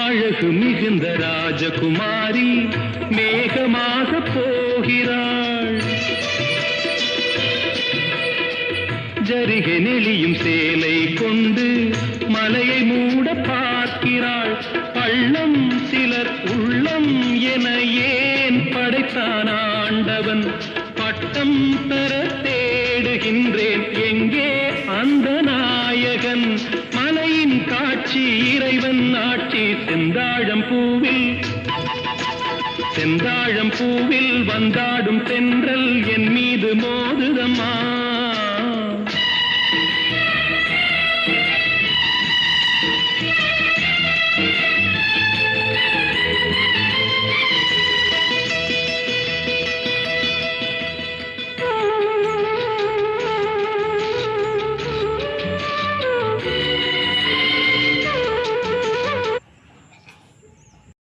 அழகு மிகுந்த ராஜகுமாரி மேகமாக போகிறாள். ஜரிகை நெளியும் சேலை கொண்டு மலையை மூட பார்க்கிறாள். பள்ளம் சிலர் உள்ளம் என ஏன் படைத்தான் ஆண்டவன்? பட்டம் பெற தேடுகின்றேன், எங்கே அந்த நாயகன்? மலையின் காட்சி இறைவன் ஆட்சி. செந்தாழம் பூவில் வந்தாடும் தென்றல் என் மீது மோதுதம்மா.